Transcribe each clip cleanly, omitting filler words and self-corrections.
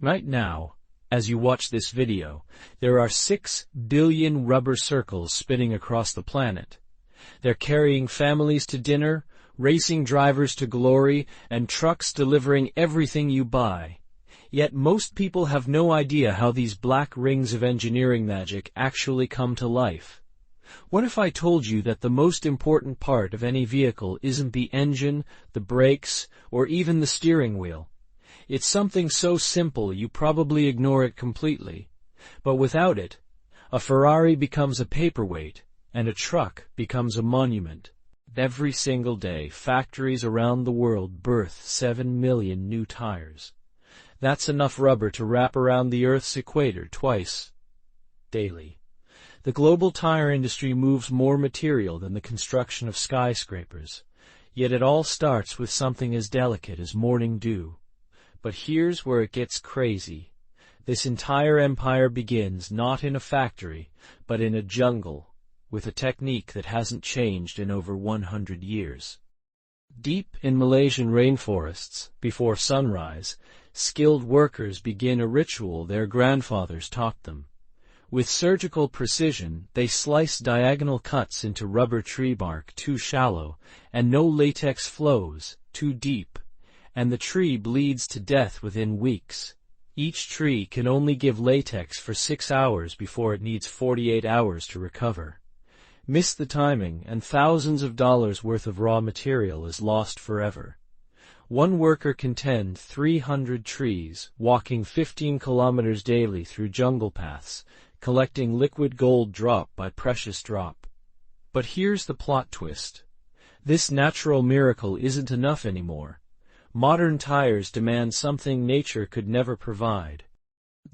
Right now, as you watch this video, there are 6 billion rubber circles spinning across the planet. They're carrying families to dinner, racing drivers to glory, and trucks delivering everything you buy. Yet most people have no idea how these black rings of engineering magic actually come to life. What if I told you that the most important part of any vehicle isn't the engine, the brakes, or even the steering wheel? It's something so simple you probably ignore it completely. But without it, a Ferrari becomes a paperweight, and a truck becomes a monument. Every single day, factories around the world birth 7 million new tires. That's enough rubber to wrap around the Earth's equator twice daily. The global tire industry moves more material than the construction of skyscrapers. Yet it all starts with something as delicate as morning dew. But here's where it gets crazy. This entire empire begins not in a factory, but in a jungle, with a technique that hasn't changed in over 100 years. Deep in Malaysian rainforests, before sunrise, skilled workers begin a ritual their grandfathers taught them. With surgical precision, they slice diagonal cuts into rubber tree bark too shallow, and no latex flows too deep, and the tree bleeds to death within weeks. Each tree can only give latex for 6 hours before it needs 48 hours to recover. Miss the timing, and thousands of dollars worth of raw material is lost forever. One worker can tend 300 trees, walking 15 kilometers daily through jungle paths, collecting liquid gold drop by precious drop. But here's the plot twist. This natural miracle isn't enough anymore. Modern tires demand something nature could never provide.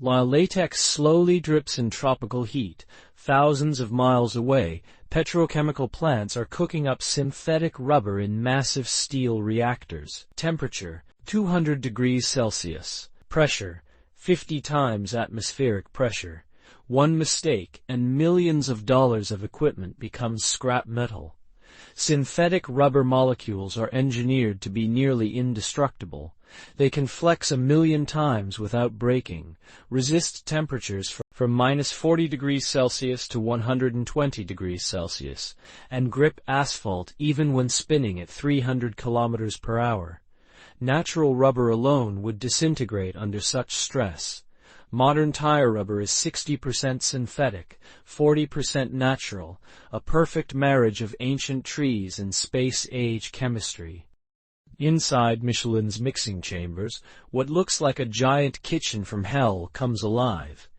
While latex slowly drips in tropical heat, thousands of miles away, petrochemical plants are cooking up synthetic rubber in massive steel reactors. Temperature, 200 degrees Celsius. Pressure, 50 times atmospheric pressure. One mistake, and millions of dollars of equipment becomes scrap metal. Synthetic rubber molecules are engineered to be nearly indestructible. They can flex 1,000,000 times without breaking, resist temperatures from -40 degrees Celsius to 120 degrees Celsius, and grip asphalt even when spinning at 300 kilometers per hour. Natural rubber alone would disintegrate under such stress. Modern tire rubber is 60% synthetic, 40% natural, a perfect marriage of ancient trees and space-age chemistry. Inside Michelin's mixing chambers, what looks like a giant kitchen from hell comes alive.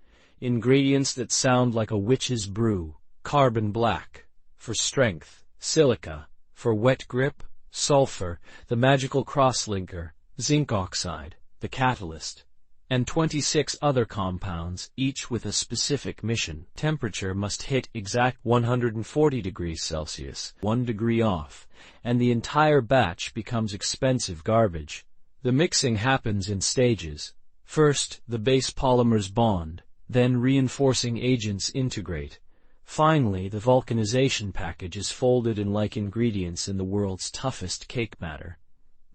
Ingredients that sound like a witch's brew. Carbon black, for strength. Silica, for wet grip. Sulfur, the magical crosslinker. Zinc oxide, the catalyst. And 26 other compounds, each with a specific mission. Temperature must hit exact 140 degrees Celsius, 1 degree off, and the entire batch becomes expensive garbage. The mixing happens in stages. First, the base polymers bond, then reinforcing agents integrate. Finally, the vulcanization package is folded in like ingredients in the world's toughest cake batter.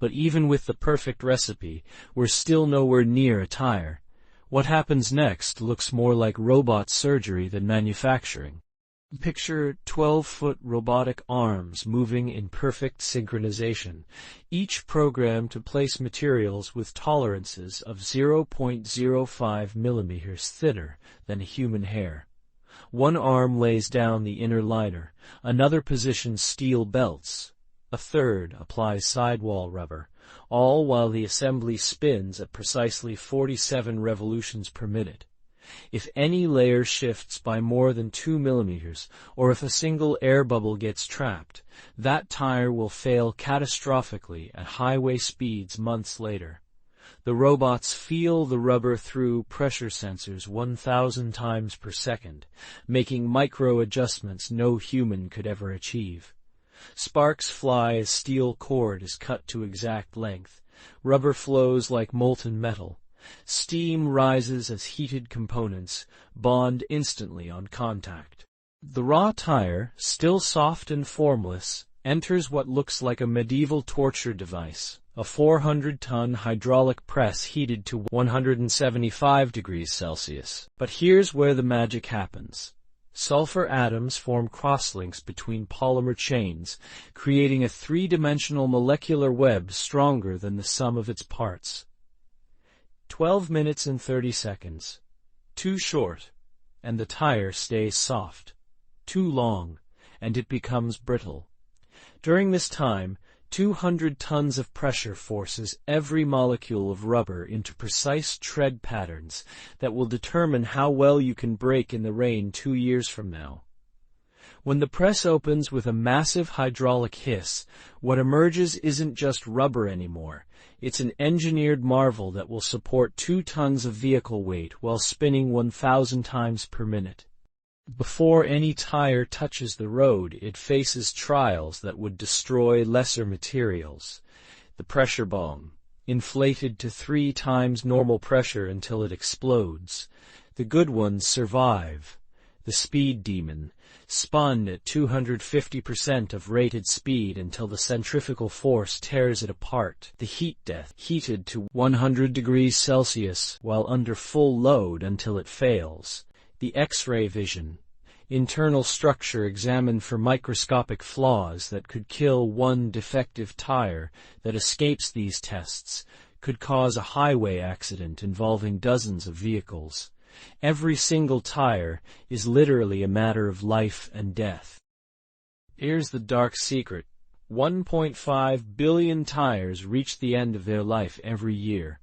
But even with the perfect recipe, we're still nowhere near a tire. What happens next looks more like robot surgery than manufacturing. Picture 12-foot robotic arms moving in perfect synchronization, each programmed to place materials with tolerances of 0.05 millimeters thinner than a human hair. One arm lays down the inner liner, another positions steel belts. A third applies sidewall rubber, all while the assembly spins at precisely 47 revolutions per minute. If any layer shifts by more than 2 millimeters, or if a single air bubble gets trapped, that tire will fail catastrophically at highway speeds months later. The robots feel the rubber through pressure sensors 1,000 times per second, making micro adjustments no human could ever achieve. Sparks fly as steel cord is cut to exact length. Rubber flows like molten metal. Steam rises as heated components bond instantly on contact. The raw tire, still soft and formless, enters what looks like a medieval torture device, a 400-ton hydraulic press heated to 175 degrees Celsius. But here's where the magic happens. Sulfur atoms form crosslinks between polymer chains, creating a three-dimensional molecular web stronger than the sum of its parts. 12 minutes and 30 seconds. Too short, and the tire stays soft. Too long, and it becomes brittle. During this time, 200 tons of pressure forces every molecule of rubber into precise tread patterns that will determine how well you can brake in the rain 2 years from now. When the press opens with a massive hydraulic hiss, what emerges isn't just rubber anymore. It's an engineered marvel that will support 2 tons of vehicle weight while spinning 1,000 times per minute. Before any tire touches the road, it faces trials that would destroy lesser materials. The pressure bomb, inflated to 3 times normal pressure until it explodes. The good ones survive. The speed demon, spun at 250% of rated speed until the centrifugal force tears it apart. The heat death, heated to 100 degrees Celsius while under full load until it fails. The X-ray vision, internal structure examined for microscopic flaws that could kill one defective tire that escapes these tests, could cause a highway accident involving dozens of vehicles. Every single tire is literally a matter of life and death. Here's the dark secret. 1.5 billion tires reach the end of their life every year.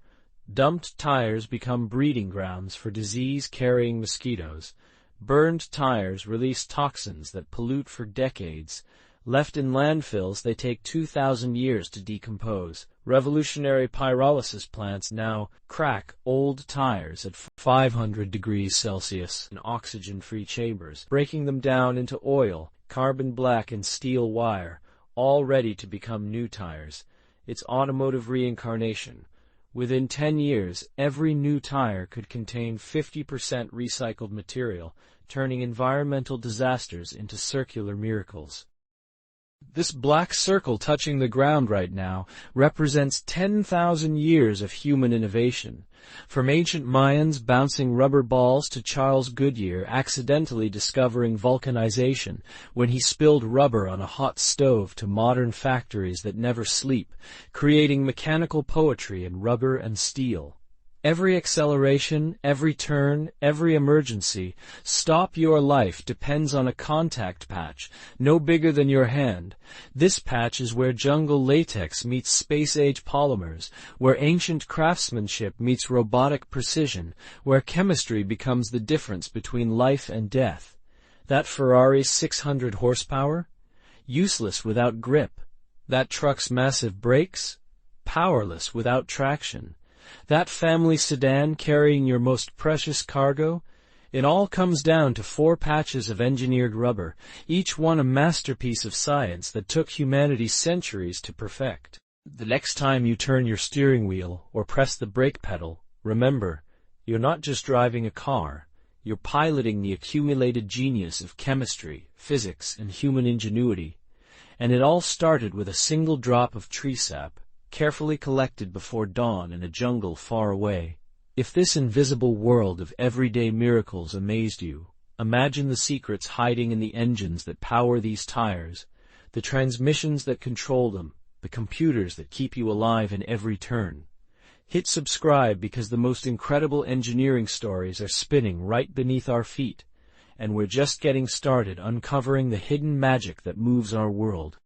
Dumped tires become breeding grounds for disease-carrying mosquitoes. Burned tires release toxins that pollute for decades. Left in landfills, they take 2,000 years to decompose. Revolutionary pyrolysis plants now crack old tires at 500 degrees Celsius in oxygen-free chambers, breaking them down into oil, carbon black, and steel wire, all ready to become new tires. It's automotive reincarnation. Within 10 years, every new tire could contain 50% recycled material, turning environmental disasters into circular miracles. This black circle touching the ground right now represents 10,000 years of human innovation. From ancient Mayans bouncing rubber balls to Charles Goodyear accidentally discovering vulcanization when he spilled rubber on a hot stove to modern factories that never sleep, creating mechanical poetry in rubber and steel. Every acceleration, every turn, every emergency, stop your life depends on a contact patch, no bigger than your hand. This patch is where jungle latex meets space-age polymers, where ancient craftsmanship meets robotic precision, where chemistry becomes the difference between life and death. That Ferrari's 600 horsepower? Useless without grip. That truck's massive brakes? Powerless without traction. That family sedan carrying your most precious cargo? It all comes down to 4 patches of engineered rubber, each one a masterpiece of science that took humanity centuries to perfect. The next time you turn your steering wheel or press the brake pedal, remember, you're not just driving a car, you're piloting the accumulated genius of chemistry, physics, and human ingenuity. And it all started with a single drop of tree sap, carefully collected before dawn in a jungle far away. If this invisible world of everyday miracles amazed you, imagine the secrets hiding in the engines that power these tires, the transmissions that control them, the computers that keep you alive in every turn. Hit subscribe because the most incredible engineering stories are spinning right beneath our feet, and we're just getting started uncovering the hidden magic that moves our world.